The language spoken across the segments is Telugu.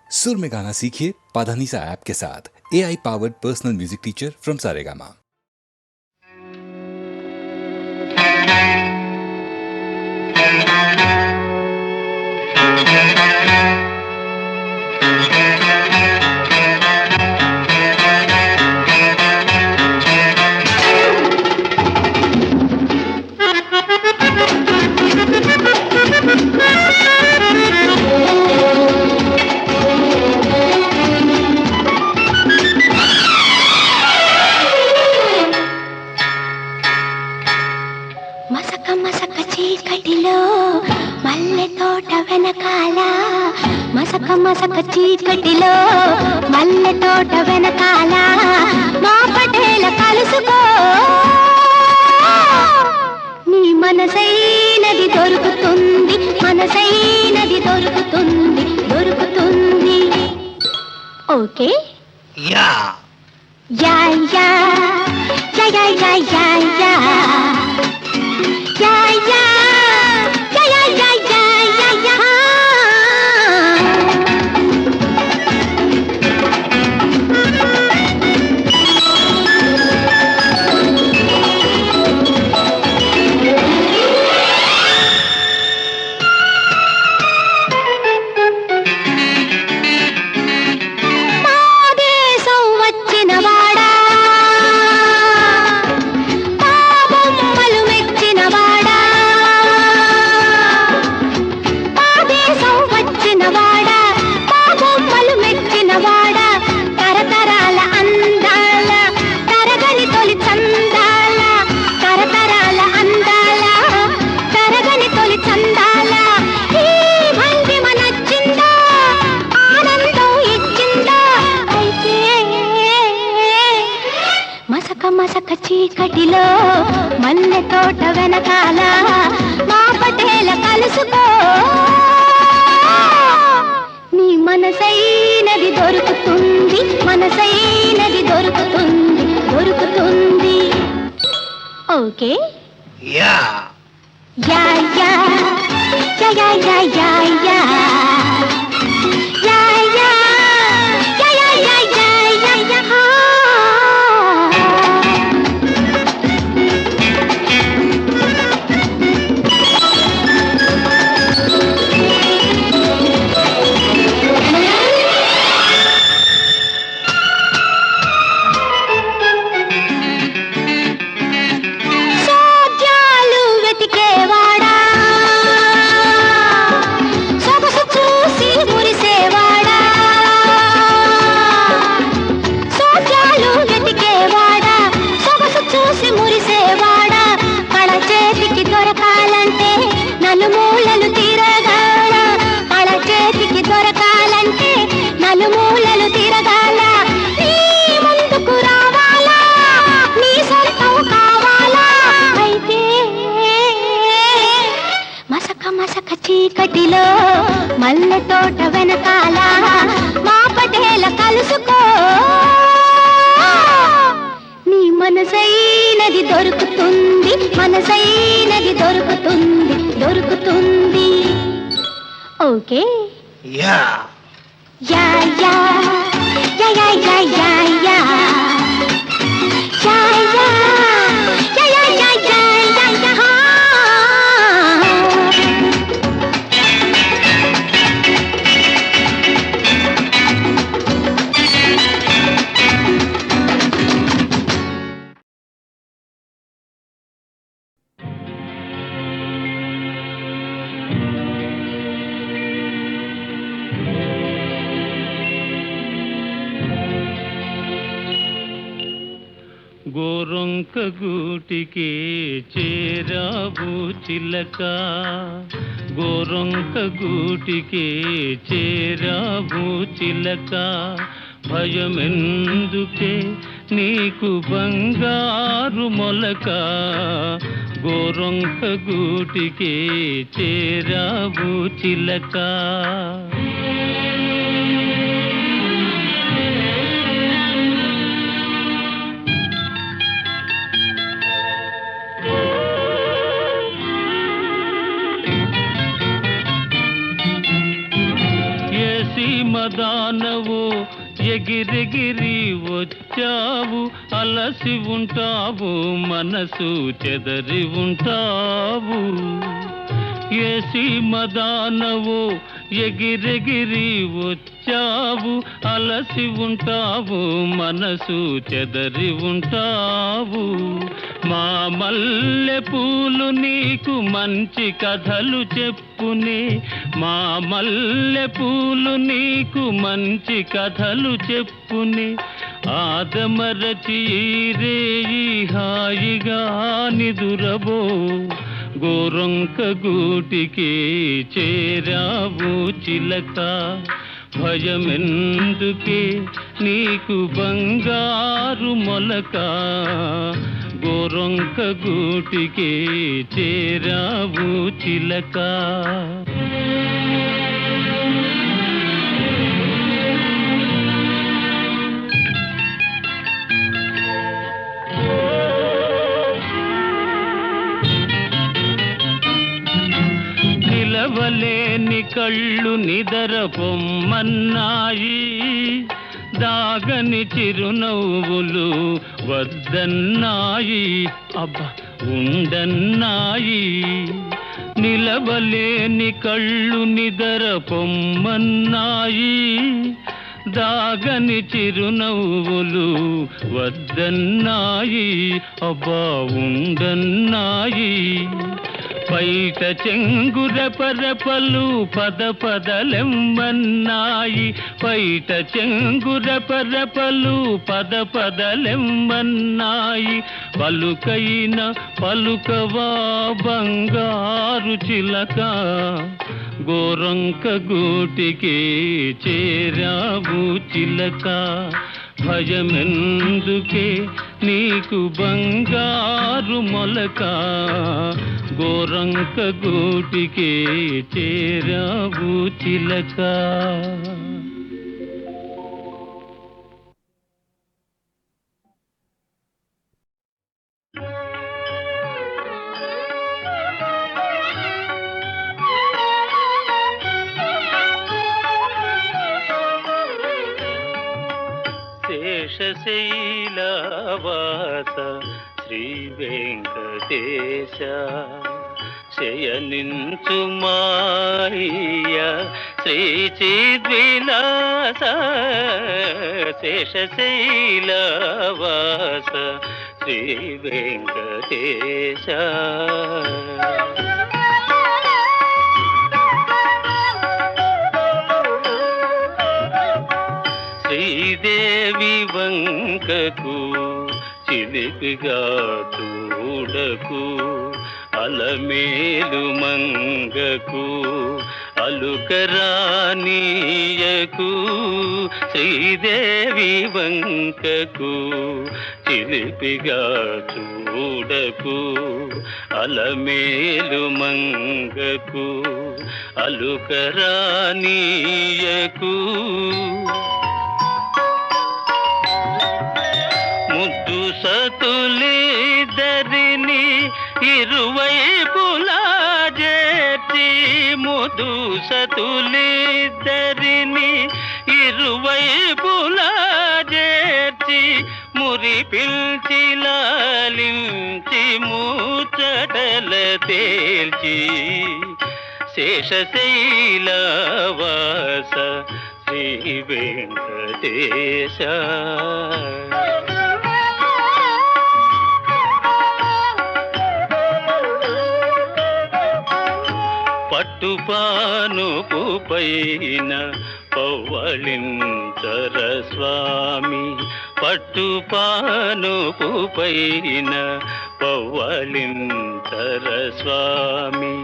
सुर में गाना सीखिए पाधानीसा ऐप के साथ। AI powered personal music teacher from Saregama. మసక చీకటిలో మల్లె తోట వెనకాల మసక చీకటిలో మల్లె తోట వెనకాల మా పటేల కలుసుకో నీ మనసైనది దొరుకుతుంది మనసైనది దొరుకుతుంది దొరుకుతుంది ఓకే యా యా యా యా యా యా యా yeah yeah yeah yeah yeah yeah yeah yeah yeah మాదేశం వచ్చిన వాడా మసక చీకటిలో మల్లె తోట వెనకాల మా పటేల కలుసుకో నీ మనసైనది దొరుకుతుంది మనసైనది దొరుకుతుంది దొరుకుతుంది ఓకే యా యా యా యా యా యా యా యా మసక చీకటిలో మల్లె తోట వెనకాల మా పటేల కలుసుకో నీ మనసైనది దొరుకుతుంది మనసైనది దొరుకుతుంది దొరుకుతుంది ఓకే యా యా యా యా యా యా యా యా గోరొంక గూటికి చేరావు చిలక గోరొంక గూటికి చేరావు చిలక భయమెందుకే నీకు బంగారు మొలక గోరొంక గూటికి చేరావు చిలక మదానవో ఎగిరెగిరి వచ్చావు, అలసి ఉంటావు, మనసు చెదరి ఉంటావు. ఏసి మదానవో ఎగిరెగిరి వచ్చావు, అలసి ఉంటావు, మనసు చెదరి ఉంటావు. మా మల్లె పూలు నీకు మంచి కథలు చెప్పునే, మా మల్లె పూలు నీకు మంచి కథలు చెప్పునే. ఆదమరచి రేయి హాయిగా నిదురబో, గోరొంక గూటికి చేరావు చిలక. భయమెందుకే నీకు బంగారు మొలక, గోరొంక గూటికి చేరావు చిలక. నిలవలేని కళ్ళు నిదర పొమ్మన్నాయి, దాగని చిరునవ్వులు వద్దన్నాయి, అబ్బా ఉండన్నాయి. నిలవలేని కళ్ళు నిదర పొమ్మన్నాయి, దాగని చిరునవ్వులు వద్దన్నాయి, అబ్బా ఉండన్నాయి. బయట చెంగురపరపలు పద పదలెమ్మన్నాయి, బయట చెంగురపరపలు పద పదలెమ్మన్నాయి. పలుకైన పలుకవా బంగారు చిలక, గోరొంక గూటికి చేరావు చిలక. భయమెందుకే నీకు బంగారు మొలక, గోరొంక గూటికి చేరావు చిలక. శేషశైలవాస శ్రీ వెంకటేశ, శయనించు మాయ శ్రీ చిద్విలాస. శేషశైలవాస శ్రీ వెంకటేశ. శ్రీదేవి వంకకు చిలిపిగా చూడకు, అలమేలు మంగకు అలుకరానీయకు. శ్రీదేవి వంకకు చిలిపిగా చూడకు, అలమేలు మంగకు అలుకరానీయకు. ముద్దు సతులిద్దరిని ఇరువైపులా చేర్చి, ముద్దు సతులిద్దరిని ఇరువైపులా చేర్చి, మురి పిల్చి లాలించి ముచ్చటల తేల్చి. శేషశైలవాస శ్రీ వెంకటేశ. పట్టుపానుపు పైన పవ్వళించర స్వామి, పట్టుపానుపు పైన పవ్వళించర స్వామి.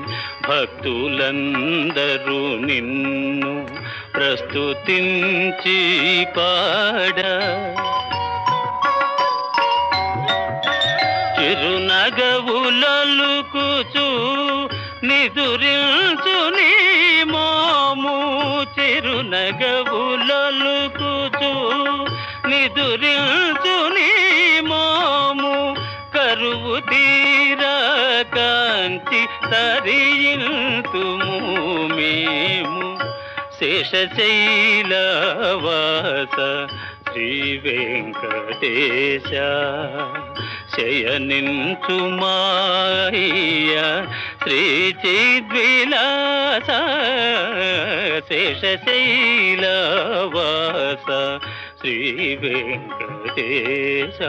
భక్తులందరూ నిన్ను ప్రస్తుతించి పాడ, చిరునగవులలుకుచు నిదురించు నీ మోము, చిరునగవులలుకుచు నిదురించు నీ మోము. కరువు తీరా కాంచి తరియింతుము మేము. శేషశైలవాస శ్రీ వెంకటేశ శయనించుమాయ శ్రీ చిద్విలాస శేషశైలవాస శ్రీ వెంకటేశ.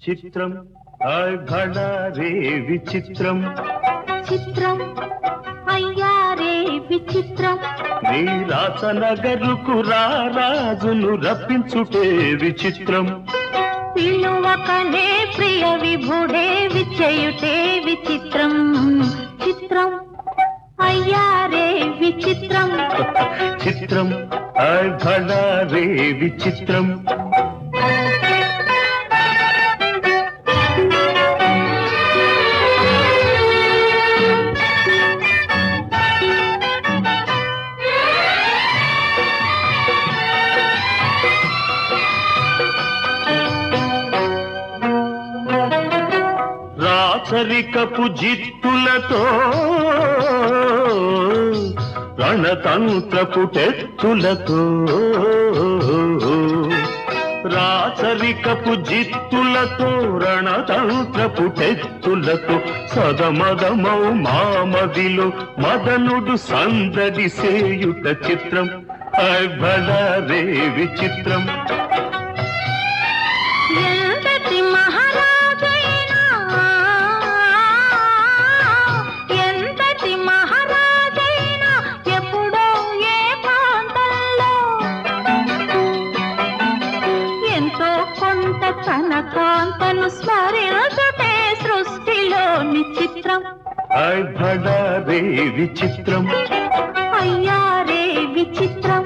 చిత్రం హాయ్ భళా రే విచిత్రం చిత్రం అయ్యారే విచిత్రం నీ రాసనగరుకు రాజును రప్పించుటే విచిత్రం పిలువకనే ప్రియ విభుడే విచయుటే విచిత్రం చిత్రం అయ్యారే విచిత్రం చిత్రం హాయ్ భళా రే విచిత్రం రాచరికపు జిత్తులతో రణతంత్రపు టెత్తులతో రాచరికపు జిత్తులతో రణతంత్రపు టెత్తులతో సదమదమౌ మామదిలో మదనుడు సందడి సేయుట చిత్రం హాయ్ భళా రే విచిత్రం ఎంతటి మహారాజైనా ఎంతటి మహారాజైనా ఎప్పుడో ఏ ప్రాంతంలో ఎంతో కొంత తన కాంతను స్మరించుటే సృష్టిలోని చిత్రం హాయ్ భళా రే విచిత్రం అయ్యారే విచిత్రం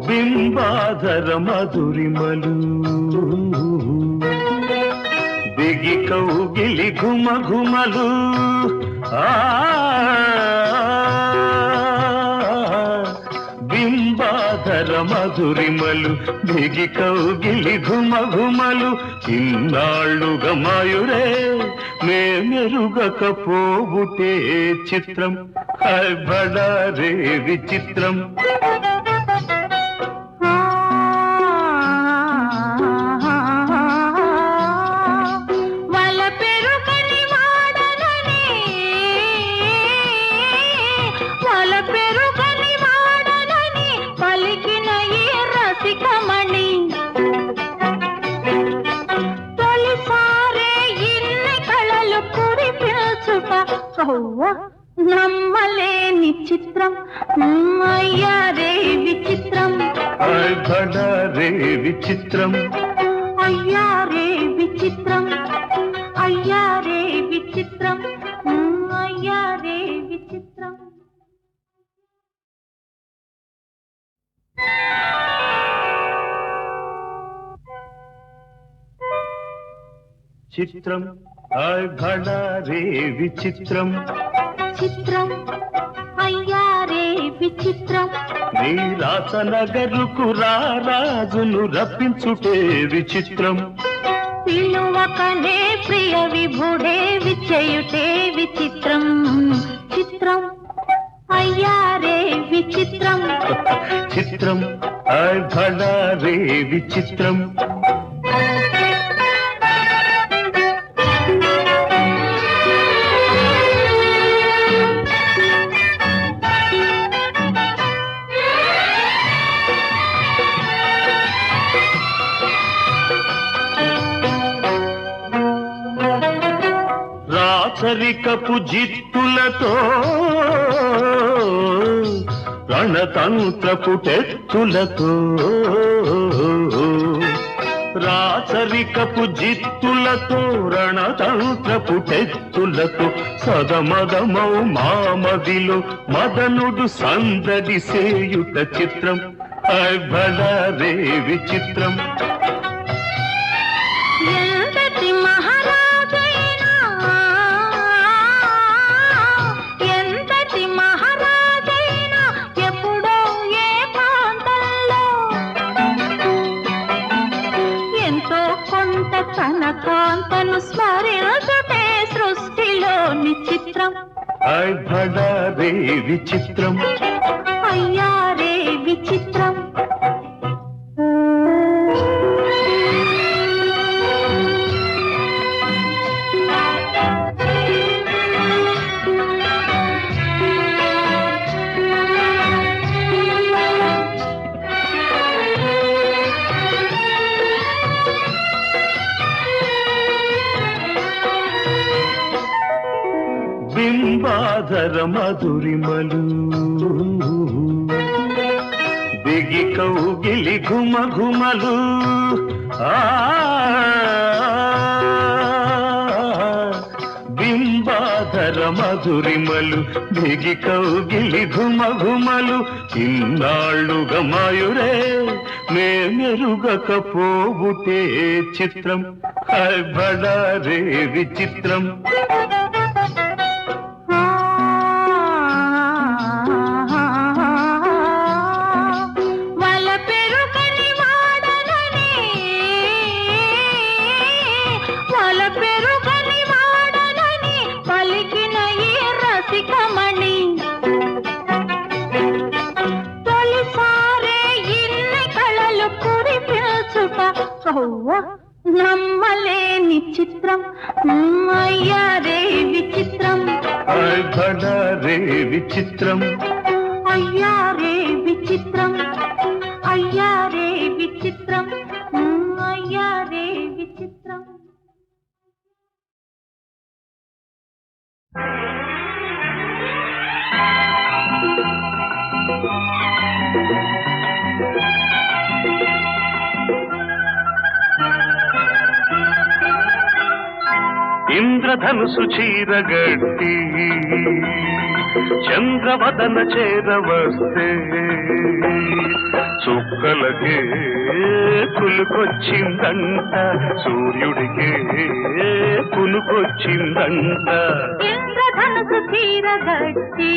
బింబాధర మధురిమలు దిగి కౌగిలి ఘుమ ఘుమలు బింబాధర మధురిమలు దిగి కౌగిలి ఘుమ ఘుమలు ఇన్నాళ్ళుగా మాయురే మేమెరుగకపోబుటే చిత్రం హాయ్ భళా రే విచిత్రం నమ్మలేని చిత్రం అయ్యారే విచిత్రం హాయ్ భళా రే విచిత్రం అయ్యారే విచిత్రం అయ్యారే విచిత్రం అయ్యారే విచిత్రం చిత్రం హాయ్ భళా రే విచిత్రం చిత్రం అయ్యారే విచిత్రం నీ రాసనగరుకు రాజును రప్పించుటే విచిత్రం పిలువకనే ప్రియ విభుడే విచయుటే విచిత్రం చిత్రం అయ్యారే విచిత్రం చిత్రం హాయ్ భళా రే విచిత్రం రాచరికపు జిత్తులతో రణతంత్రపు టెత్తులతో రాచరికపు జిత్తులతో రణతంత్రపు టెత్తులతో సదమదమౌ మామదిలో మదనుడు సందడి సేయుట చిత్రం హాయ్ భళా రే విచిత్రం ఎంతటి మహారాజైనా ఎంతటి మహారాజైనా ఎప్పుడో ఏ ప్రాంతంలో ఎంతో కొంత తన కాంతను స్మరించుటే సృష్టిలోని చిత్రం హాయ్ భళా రే విచిత్రం అయ్యారే విచిత్రం. బింబాధర మధురిమలు దిగి కౌగిలి ఘుమ ఘుమలు బింబాధర మధురిమలు దిగి కౌగిలి ఘుమ ఘుమలు ఇన్నాళ్ళుగా మాయురే మేమెరుగకపోబుటే చిత్రం బడారే విచిత్రం. నమ్మలేని చిత్రం అయ్యారే విచిత్రం. బడారే విచిత్రం. అయ్యారే విచిత్రం. అయ్యారే విచిత్రం. అయ్యారే విచిత్రం. ఇంద్రధనుసు చీరగట్టి చంద్రవదన చేరవస్తే చుక్కలకే పులుకొచ్చిందంట సూర్యుడికే పులుకొచ్చిందంట. ఇంద్రధనుసు చీరగట్టి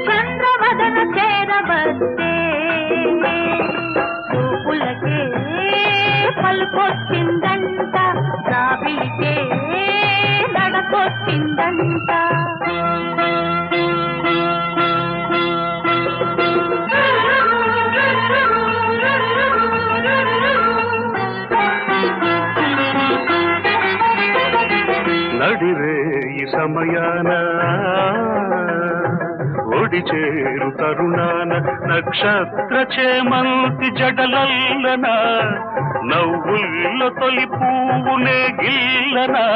చంద్రవదన చేరవస్తే చూపులకే పలుకొచ్చిందంట రాబిలికే నడకొచ్చిందంట. నడిరే ఈ సమయాన ఒడి చేరు తరుణాన నక్షత్ర చేమంతి జడలల్లన నవ్వుల్లో తొలి పువ్వునే గిల్లనా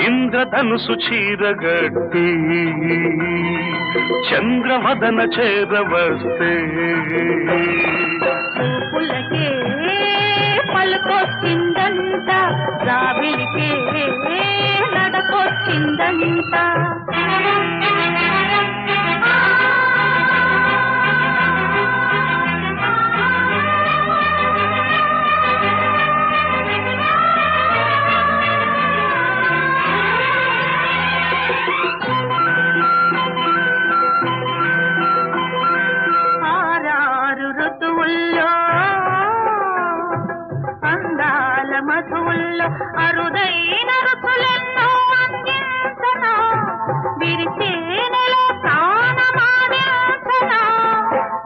ఇంద్రధనుసు చీరగట్టి చంద్రవదన చేరవస్తే చూపులకే పలుకొచ్చిందంట రాబిలికే నడకొచ్చిందంట. ఆరారు ఋతువుల్లో అందాల మధువుల్లో అరుదైన రుచులెన్నో అందించనా విరిచేనెలో ప్రాణమాదించనా.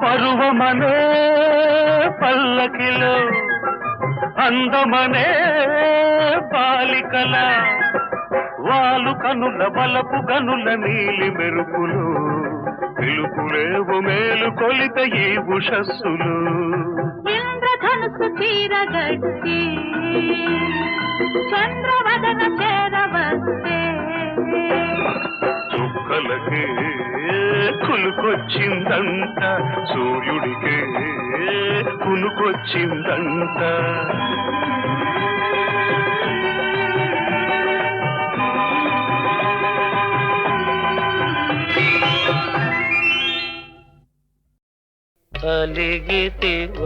పరువమనే పల్లకిలో అందమనే బాలికల వాలు కనుల బలపు గనుల నీలి మెరుపులు పిలుపులేవు మేలు కొలిత ఈ ఉషస్సులు. ఇంద్రధనుసు చీరగట్టి చంద్రవదన చేరవస్తే చుక్కలకే కులుకొచ్చిందంట సూర్యుడికే కునుకొచ్చిందంట. అలిగితివ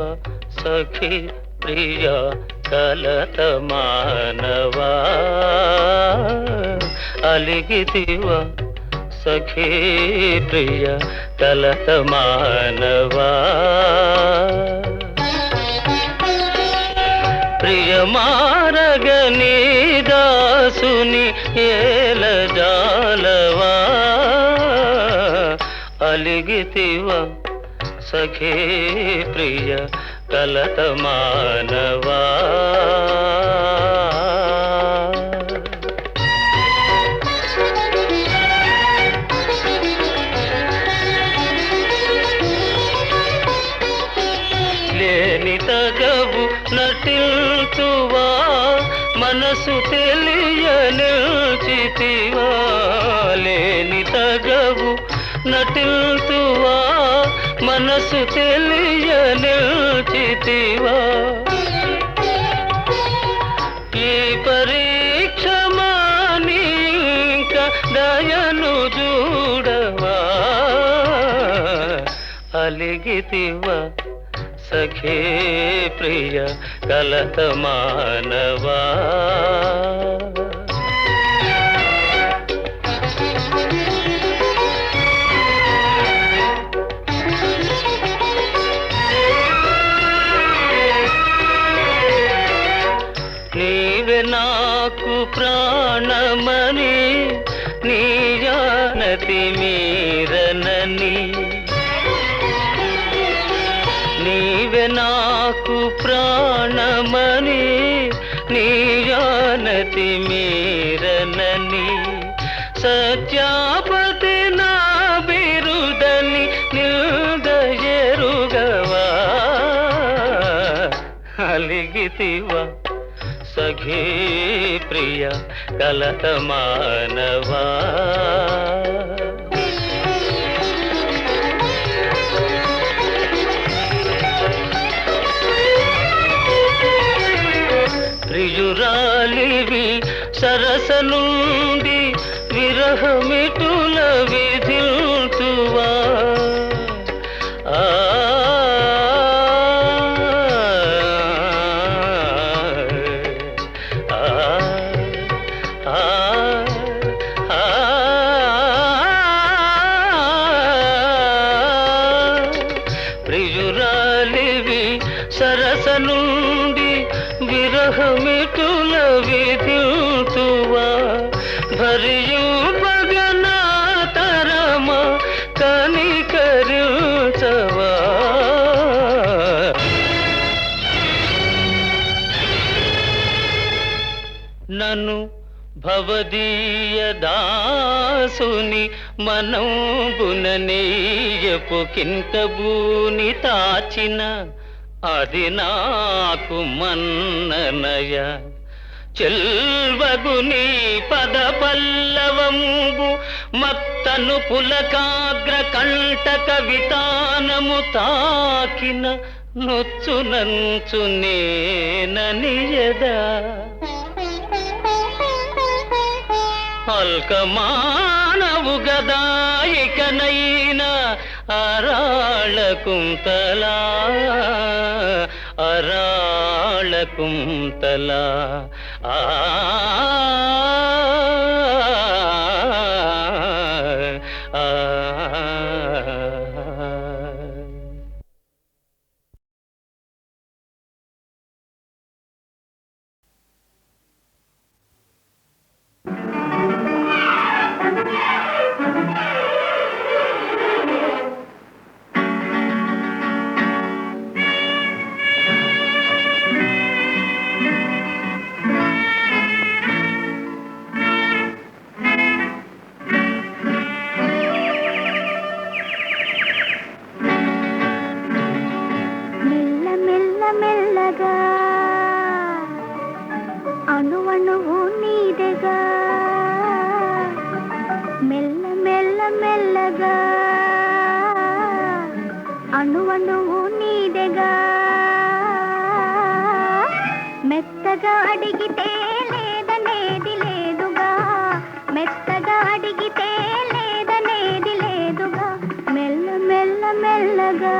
సఖి ప్రియ కలత మానవా అలిగితివ సఖీ ప్రియ కలత మానవా ప్రియ మారగని దాసుని ఏల జాలవా అలిగితివా సఖీ ప్రియ కలత మానవా లేని తగవు నటిల్తువా మనసు తెలియనిల్చితివా లేని తగవు నటిల్తువా మనసు తెలియనిల్చితివా ఈ పరీక్ష మానింక దయను చూడవా అలిగితివా సఖీ ప్రియ కలత మానవా నీవే నాకు ప్రాణమని నీ జానతి మీరనని నీవే నాకు ప్రాణమని నీ జానతి మీరనని సత్యాపతి నా బిరుదని నిల్దయరుగవా అలిగితివా సఖీ ప్రియ కలత మానవా ప్రియురాలివి సరస నుండి విరహమిటుల విధిల్తువా ప్రియురాలివి సరస నుండి విరహమిటుల విధిల్తువా భరియు భగనా తరమ కనికరించవా నన్ను భవదీయ దాసుని మనంబుననేయపు కింకబూని తాచిన అది నాకు మన్ననయ చెల్వగుని పద పల్లవంబు మత్తను పులకాగ్ర కంటక వితానము తాకిన నొచ్చునంచు నేననియదా అల్కమానవు గదాయికనైన అరాళ కుంతలా అరాళ కుంతలా ఆ మెల్లగా అణువణువు నీదెగా మెల్ల మెల్ల మెల్లగా అణువణువు నీదెగా మెత్తగా అడిగితే లేదనేది లేదుగా మెత్తగా అడిగితే లేదనేది లేదుగా మెల్ల మెల్ల మెల్లగా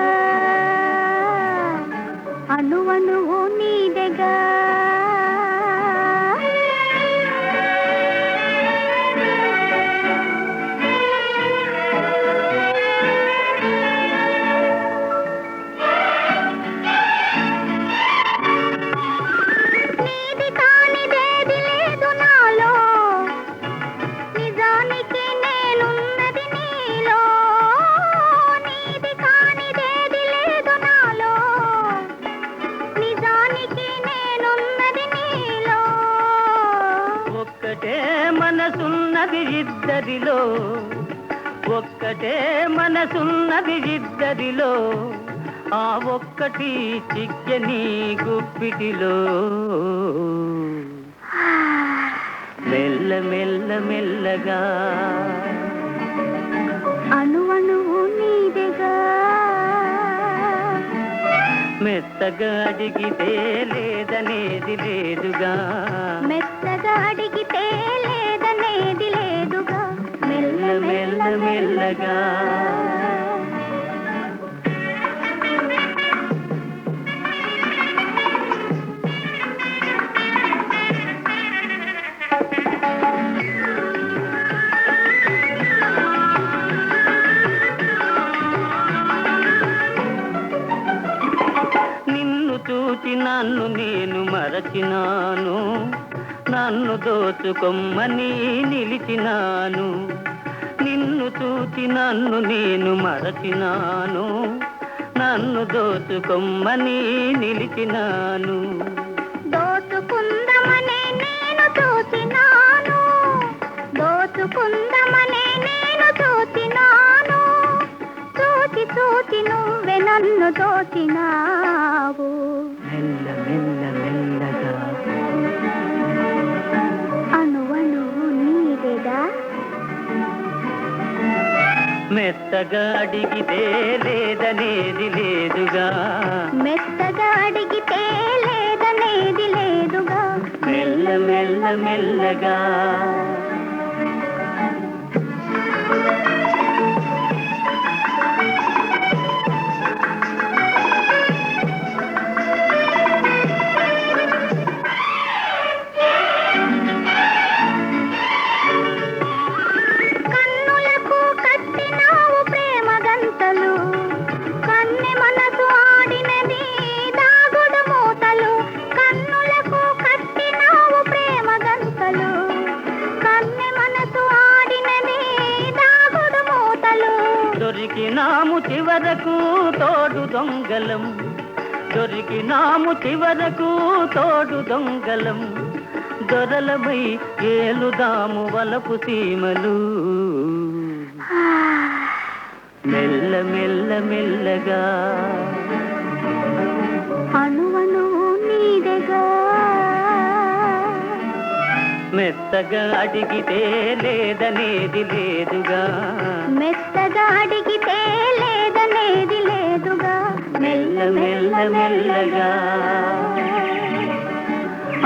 అణువణువు నీదెగా ఒక్కటే మనసున్నది ఇద్దరిలో, ఒక్కటే మనసున్నది ఇద్దరిలో, ఆ ఒక్కటి చిక్కని గుప్పిటిలో. మెల్ల మెల్ల మెల్లగా అణువణువు నీదెగా, మెత్తగా అడిగితే లేదనేది లేదుగా, మెత్తగా అడిగితే లేదనేది లేదుగా. మెల్ల మెల్ల మెల్లగా. చూచి నన్ను నేను మరచినాను, నన్ను దోచుకొమ్మని నిలిచినాను. నిన్ను చూచి నన్ను నేను మరచినాను, నన్ను దోచుకొమ్మని నిలిచినాను. దోచుకుందమనే నేను చూచినాను, దోచుకుందమనే నేను చూచినాను. చూచి చూచి నువ్వే నన్ను దోచినావు. మెల్ల మెల్ల మెల్లగా అణువణువు నీదెగా, మెత్తగా అడిగితే లేదనేది లేదుగా, మెత్తగా అడిగితే లేదనేది లేదుగా. మెల్ల మెల్ల మెల్లగా. కన్నులకు కట్టినావు ప్రేమ గంతలు, కన్నె మనసు ఆడినది దాగుడు మూతలు. కన్నులకు కట్టినావు ప్రేమ గంతలు, కన్నె మనసు ఆడినది దాగుడు మూతలు. దొరికినాము చివరకు తోడు దొంగలం, దొరికినాము చివరకు తోడు దొంగలం. దొరలమై ఏలుదాము వలపు సీమలు. మెల్ల మెల్ల మెల్లగా అణువణువు నీదెగా, మెత్తగా అడిగితే లేదనేది లేదుగా, మెత్తగా అడిగితే లేదనేది లేదుగా. మెల్ల మెల్ల మెల్లగా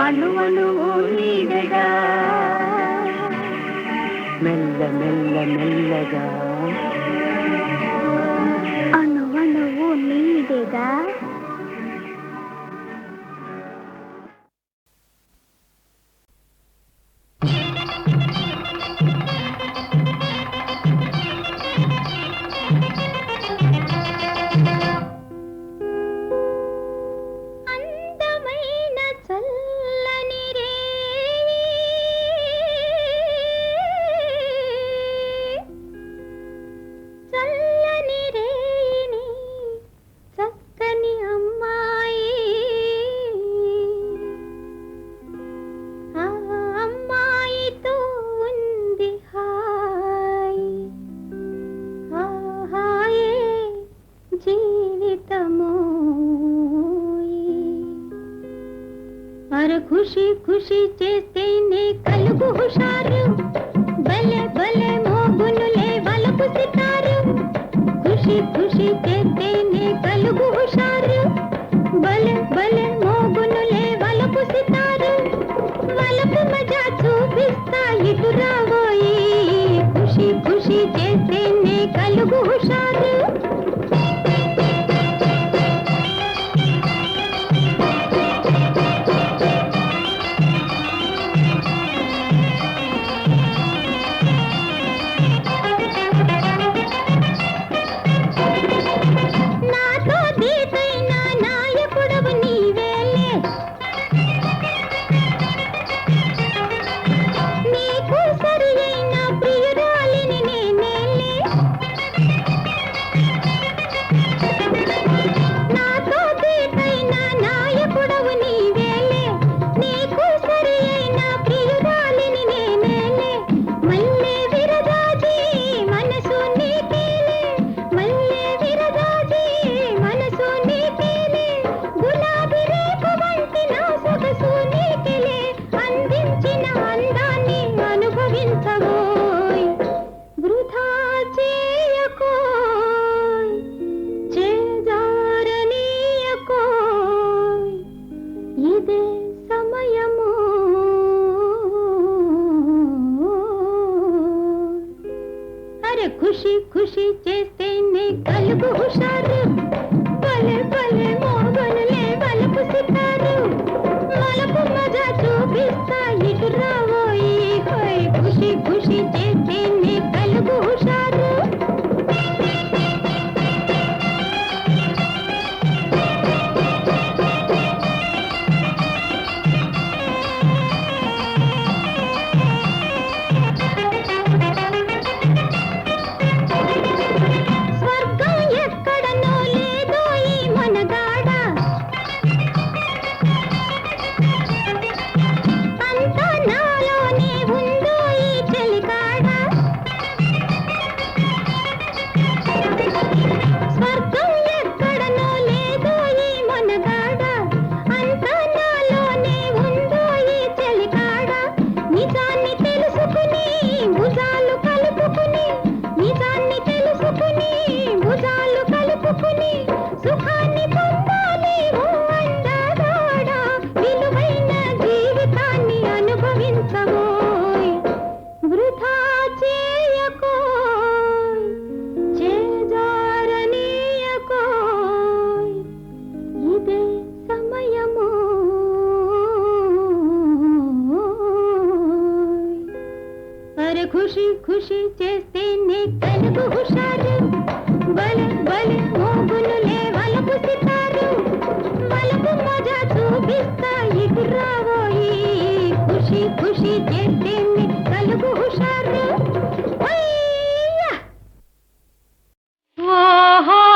అణువణువు నీదెగా, మెల్ల మెల్ల మెల్లగా. అణువణువు నీదెగా. అందమైన చల్లని రేయి, చల్లని రేయిని చక్కని అమ్మాయి, ఆ అమ్మాయితో ఉంది హాయి, ఆ హాయే జీవితము. అర ఖుషి ఖుషి చేస్తేనే కలుగు హుషారు, భలే భలే మోగునులే వలపు సితారు. ఖుషి ఖుషి చేస్తేనే కలుగు హుషారు, భలే భలే మోగునులే వలపు సితారు. వలపు మజా చూపిస్తా ఇటు రాబోయి, ఖుషి ఖుషి చేస్తేనే కలుగు హుషారు. నాతో దీటైన తలుపు హుషారు బలే బలే మోగునులే వలపు సితారు వలపు మజా చూపిస్తా ఇటు రావోయి ఖుషి ఖుషి చేసేంది తలుపు హుషారు అయ్యా ఓహో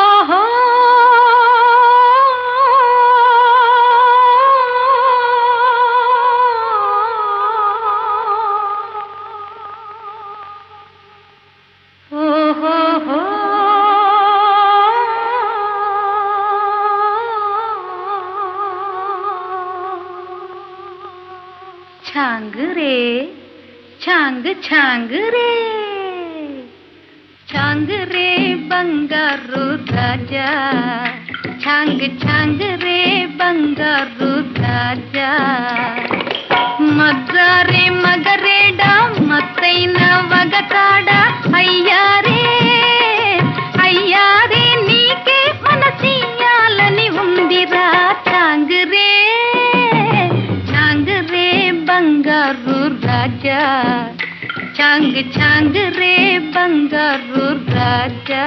छांग रे छांग छांग रे छांग रे बंगारू राजा छांग छांग रे बंगारू राजा मद्दारे मगरेडा मत्तैन वगताडा अय्यारे अय्यारे नीके मनसियाలని ఉందిరా छांग रे बंगारू राजा छांग छांग रे बंगारू राजा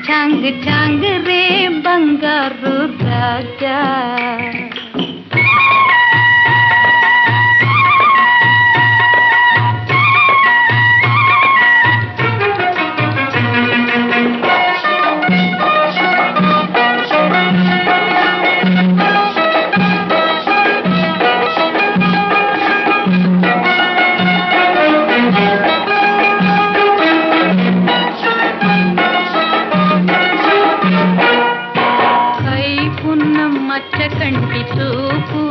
छांग छांग रे बंगारू राजा కంటి చూపు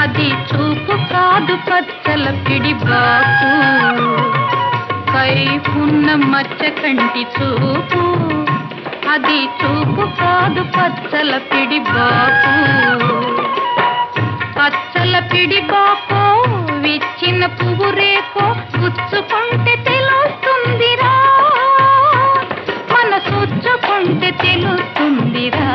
అది చూపు కాదు పచ్చల పిడి బాకు కైపున్న మచ్చ కంటి చూపు అది చూపు కాదు పచ్చల పిడి బాకు పచ్చల పిడి బాకు విచ్చిన పువ్వు రేకో గుచ్చుకుంటే తెలుస్తుందిరా మన సుచ్చుకుంటే తెలుస్తుందిరా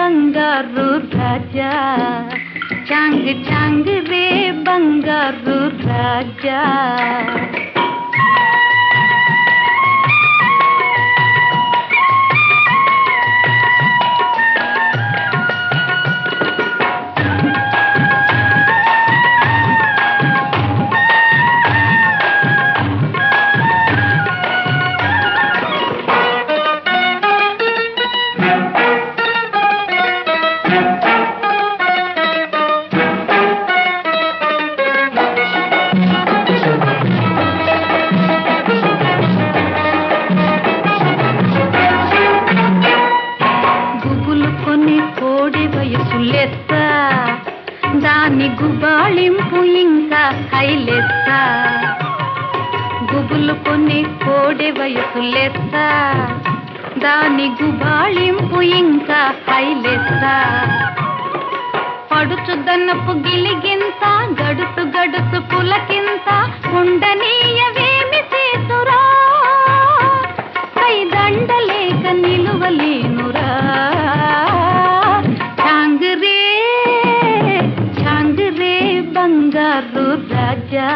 बंगारू राजा छांग छांग रे बंगारू राजा దాని గుబాళింపు ఇంకా హైలెత్త గుబులు కొన్ని కోడె వయసు లెత్త దాని గుబాళింపు ఇంకా హైలెత్త పడుచుదన్నపు గిలిగింత గడుసు గడుసు పులకింత ఉండనీయవేమి చేతురా కైదండలేక నిలువలేనురా बंगारू राजा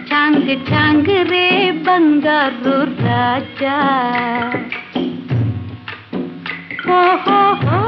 छांग టాంగ్ టాంగ్ రే బంగారు రాజా ఓహో